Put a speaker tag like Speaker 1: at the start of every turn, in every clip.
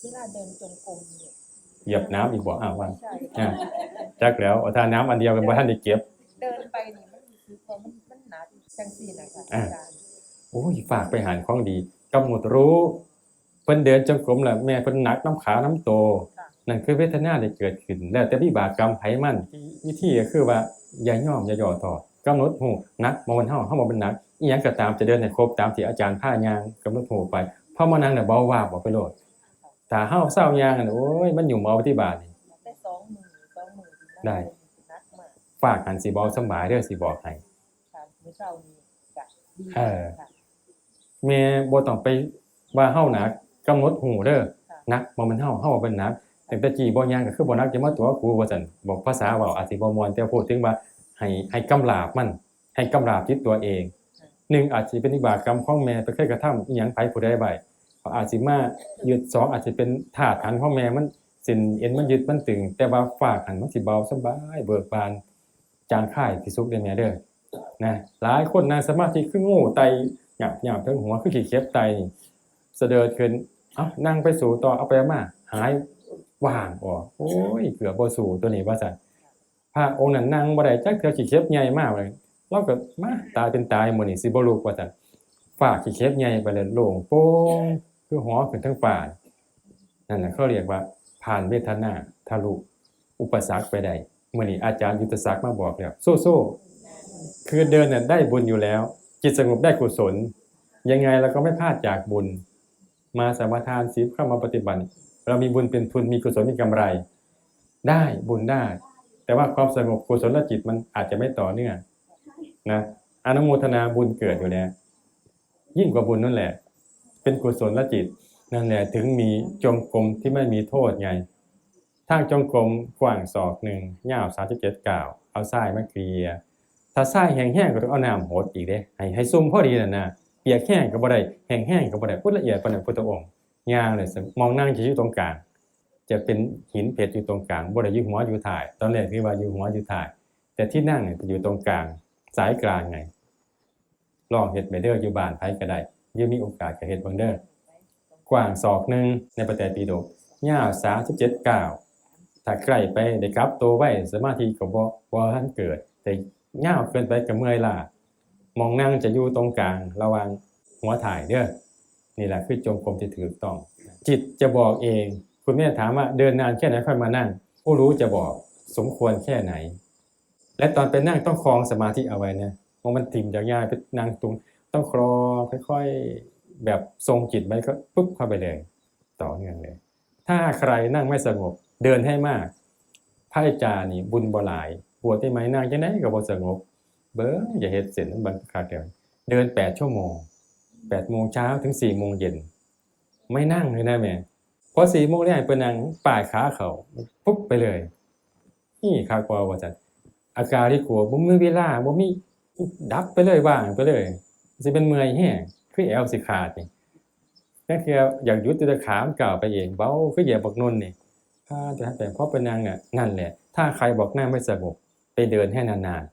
Speaker 1: เวลาเดินจงกรมเนี่ย
Speaker 2: เหยียบน้ำอีกบ่วัน
Speaker 1: ใช่
Speaker 2: จักแล้วถ้าน้ำอันเดียวกันบ่ทันได้เก็บ
Speaker 1: เดินไปนี่มันคือความมันหนักจังซี่นะคะอาจารย์
Speaker 2: โอ้ยฝากไปหาของดีกำหนดรู้เพิ่นเดินจงกรมแล้วแม่เพิ่นหนักน้ำขาน้ำโตนั่นคือเวทนาที่เกิดขึ้นแล้วแต่วิบากกรรมไผมันวิธีก็คือว่าอย่าย่อมอย่าย่อต่อกำหนดหูนักบ่มันเฮาบ่เป็นนักอีหยังก็ตามจะเดินให้ครบตามที่อาจารย์พาย่างกำหนดหูไปพอมานั่งน่ะเบาวาบออกไปโลดถ้าเฮาเซาย่างน่ะโอ้ยมันยุ่งเมาปฏิบัตินี่
Speaker 1: ได้2มื้อ
Speaker 2: ได้
Speaker 1: นักมาก
Speaker 2: ฝากหันสิเบาสำบายเด้อสิบอกให้
Speaker 1: ค่ะมื้อเช้านี้ก็ดีค่ะ
Speaker 2: แม่บ่ต้องไปว่าเฮาหนักกำหนดหูเด้อนักบ่แม่นเฮาเป็นนักตั้งแต่กี้บ่ย่างก็คือบ่นักจะมาตัวกูว่าซั่นบอกภาษาเว้าอาจสิบ่ม่วนแต่พูดถึงว่าให้กำราบมันให้กำราบจิตตัวเอง1อาจสิเป็นวิบากกรรมของแม่ไปเคยกระทำอิหยังไผผู้ใดไว้เขาอาจสิมายึด2อาจสิเป็นธาตุขันธ์ของแม่มันเส้นเอ็นมันยึดมันตึงแต่ว่าฝากหันมันสิเบาสบายเบิกบานจางคายที่สุขเด้อแม่เด้อนะหลายคนนั่งสมาธิคือโง่ไตหยาบๆทั้งหัวคือขี้เข็บไตนี่เสดิร์ดขึ้นนั่งไปสู่ต่อเอาไปมาหายว่างบ่โอ้ยเกือบบ่สู่ตัวนี้ว่าซั่นพระองค์นั้นนั่งบ่ได้จักเทื่อขี้เข็บใหญ่มากเลยเราก็มาตายเป็นตายมื้อนี้สิบ่ลุกว่าซั่นฟ้าขี้เข็บใหญ่ไปเลยโล่งโปร่งคือหอขึ้นทั้งฟ้านั่นน่ะเขาเรียกว่าผ่านเวทนาทะลุอุปสรรคไปได้มื้อนี้อาจารย์ยุทธศักดิ์มาบอกแล้วสู้ๆคือเดินน่ะได้บุญอยู่แล้วจิตสงบได้กุศลยังไงเราก็ไม่พลาดจากบุญมาสมาทานศีลเข้ามาปฏิบัติเรามีบุญเป็นทุนมีกุศลมีกำไรได้บุญได้แต่ว่าความสงบกุศลจิตมันอาจจะไม่ต่อเนื่องนะอนุโมทนาบุญเกิดอยู่แล้วยิ่งกว่าบุญนั่นแหละเป็นกุศลจิตนั่นแหละถึงมีจงกรมที่ไม่มีโทษไงทางจงกรมกว้างศอกนึงยาว37ก้าวเอาทรายมาเกลี่ยถ้าทรายแห้งๆก็ต้องเอาน้ำหดอีกเด้ให้ซุ่มพอดีนั่นน่ะเปียกแห้งก็บ่ได้แห้งๆก็บ่ได้พูดละเอียดปานนั้นพุทธองค์ย่างเลยมองนั่งอยู่ตรงกลางจะเป็นหินเพชรอยู่ตรงกลางบ่ได้อยู่หัวอยู่ท้ายตอนแรกคิดว่าอยู่หัวอยู่ท้ายแต่ที่นั่งเนี่ยอยู่ตรงกลางสายกลางไงลองเฮ็ดไปเด้ออยู่บ้านไผก็ได้ยังมีโอกาสก็เฮ็ดเบิ่งเด้อกว้างศอกนึงในพระไตรปิฎกยาว37ก้าวถ้าใกล้ไปได้กลับตัวไว้สมาธิก็บ่ทันเกิดแต่ยาวเกินไปก็เมื่อยล้ามองนั่งจะอยู่ตรงกลางระหว่างหัวถ่ายเด้อนี่แหละคือจงกรมที่ถูกต้องจิตจะบอกเองคุณแม่ถามว่าเดินนานแค่ไหนค่อยมานั่งผู้รู้จะบอกสมควรแค่ไหนและตอนไปนั่งต้องครองสมาธิเอาไว้นะเพราะมันถิ่มจากยายไปนั่งตรงต้องครองค่อยๆแบบทรงจิตไว้ก็ปุ๊บเข้าไปเลยต่อเนื่องเลยถ้าใครนั่งไม่สงบเดินให้มากพระอาจารย์นี่บุญบ่หลายบวชได้ไหมนั่งจังได๋ก็บ่สงบเบิ่งอย่าเฮ็ดเส้นบังคักเดียวเดิน8ชั่วโมง8โมงเช้าถึง4โมงเย็นไม่นั่งเลยนะแม่พอ4โมงแลงไปนั่งป้ายขาเข้าปุ๊บไปเลยนี่คักบ่ว่าซั่นอาการที่กลัวบ่มีเวลาบ่มีดับไปเลยว่างไปเลยสิเป็นเมื่อยแฮงคือแอวสิขาดนี่นั่นคืออยากหยุดแต่ขามันก้าวไปเองเบาคือเหยียบบักนุ่นนี่แต่พอไปนั่งน่ะนั่นแหละถ้าใครบอกนั่งไม่สงบไปเดินให้นาน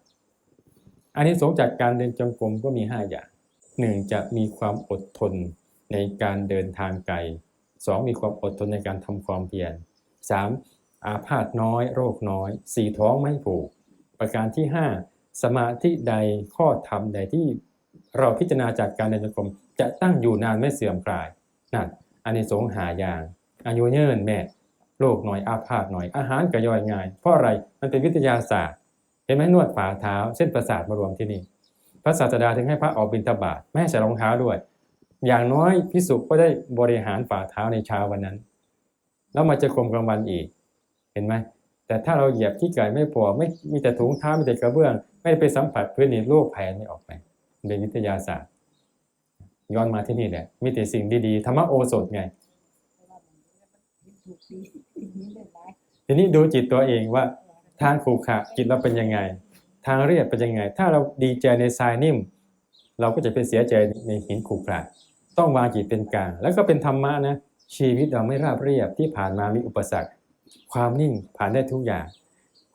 Speaker 2: ๆอานิสงส์จากการเดินจงกรมก็มี5อย่าง1จะมีความอดทนในการเดินทางไกล2มีความอดทนในการทำความเพียร3อาพาธน้อยโรคน้อย4ท้องไม่ผูกประการที่5สมาธิใดข้อธรรมใดที่เราพิจารณาจากการเดินจงกรมจะตั้งอยู่นานไม่เสื่อมคลายนั่นอานิสงส์5อย่างอายุยืนแม่โรคน้อยอาพาธน้อยอาหารก็ย่อยง่ายเพราะอะไรมันเป็นวิทยาศาสตร์เห็นไหมนวดฝ่าเท้าเส้นประสาทมารวมที่นี่พระศาสดาถึงให้พระออกบิณฑบาตไม่ให้ใส่รองเท้าด้วยอย่างน้อยภิกษุก็ได้บริหารฝ่าเท้าในเช้าวันนั้นแล้วมาจะคมกลางวันอีกเห็นไหมแต่ถ้าเราเหยียบขี้ไก่ไม่พอไม่มีแต่ถุงเท้ามีแต่กระเบื้องไม่ได้ไปสัมผัสพื้นนี่โรคภัยไม่ออกไปเป็นวิทยาศาสตร์ย้อนมาที่นี่แหละมีแต่สิ่งดีๆธรรมโอสถไงทีนี้ดูจิตตัวเองว่าทางขรุขระจิตเราเป็นยังไงทางเรียบเป็นยังไงถ้าเราดีใจในทรายนิ่มเราก็จะไปเสียใจในหินขรุขระต้องวางจิตเป็นกลางแล้วก็เป็นธรรมะนะชีวิตเราไม่ราบเรียบที่ผ่านมามีอุปสรรคความนิ่งผ่านได้ทุกอย่าง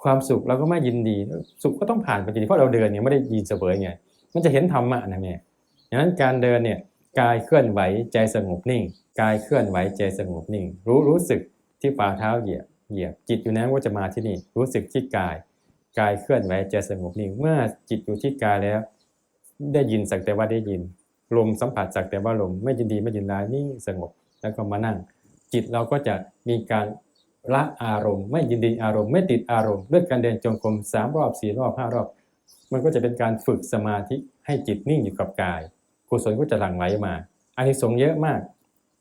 Speaker 2: ความสุขเราก็ไม่ยินดีสุขก็ต้องผ่านไปจริงเพราะเราเดินเนี่ยไม่ได้ยินเสวยไงมันจะเห็นธรรมะนะแม่ดังนั้นการเดินเนี่ย กายเคลื่อนไหวใจสงบนิ่งกายเคลื่อนไหวใจสงบนิ่งรู้สึกที่ฝ่าเท้าเหยียบจิตอยู่นั้นว่าจะมาที่นี่รู้สึกที่กายเคลื่อนไหวใจสงบนิ่งเมื่อจิตอยู่ที่กายแล้วได้ยินสักแต่ว่าได้ยินลมสัมผัสสักแต่ว่าลมไม่ยินดีไม่ยินร้ายนิ่งสงบแล้วก็มานั่งจิตเราก็จะมีการละอารมณ์ไม่ยินดีอารมณ์ไม่ติดอารมณ์ด้วยการเดินจงกรม3 รอบ 4 รอบ 5 รอบมันก็จะเป็นการฝึกสมาธิให้จิตนิ่งอยู่กับกายกุศลก็จะหลั่งไหลมาอานิสงส์เยอะมาก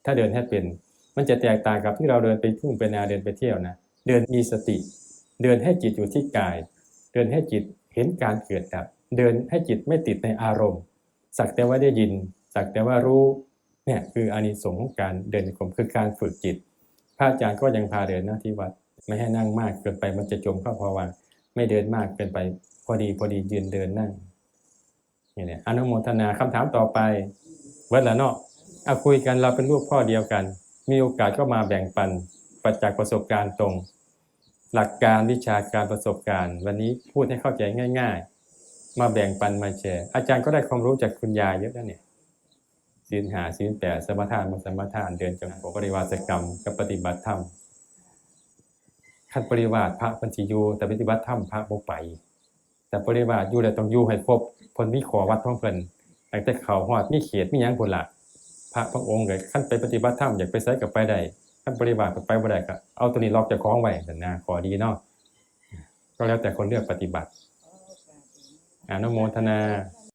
Speaker 2: ถ้าเดินให้เป็นมันจะแตกต่างกับที่เราเดินไปทุ่งไปนาเดินไปเที่ยวนะเดินมีสติเดินให้จิตอยู่ที่กายเดินให้จิตเห็นการเกิดดับเดินให้จิตไม่ติดในอารมณ์สักแต่ว่าได้ยินสักแต่ว่ารู้เนี่ยคืออานิสงส์ของการเดินจงกรมคือการฝึกจิตพระอาจารย์ก็ยังพาเดินนะที่วัดไม่ให้นั่งมากเกินไปมันจะจมเข้าภวังค์ไม่เดินมากเกินไปพอดียืนเดินนั่งนี่แหละอนุโมทนาคำถามต่อไปเวลาเนาะเอาคุยกันเราเป็นลูกพ่อเดียวกันมีโอกาสก็มาแบ่งปันปัจจักประสบการณ์ตรงหลักการวิชาการประสบการณ์วันนี้พูดให้เข้าใจง่ายๆมาแบ่งปันมาแชร์อาจารย์ก็ได้ความรู้จากคุณยายเยอะนะเนี่ยศีล 5 ศีล 8สมถะสมถะเดินจงกรมปริวาสกรรมกับปฏิบัติธรรมขั้นปริวาสพระปัญจิยูแต่ปฏิบัติธรรมพระบ่ไปแต่ปริวาสอยู่แล้วต้องอยู่ให้ครบเพิ่นมีขอวัดของเพิ่นตั้งแต่เข้าฮอดมีเขตมีหยังพุ่นล่ะพระบางองค์ก็ขั้นไปปฏิบัติธรรมอยากไปไสก็ไปได้ขั้นปริวาสก็ไปบ่ได้ก็เอาตัวนี้ล็อกเจ้าของไว้นั่นนะขอดีเนาะก็แล้วแต่คนเลือกปฏิบัติอนุโมทนา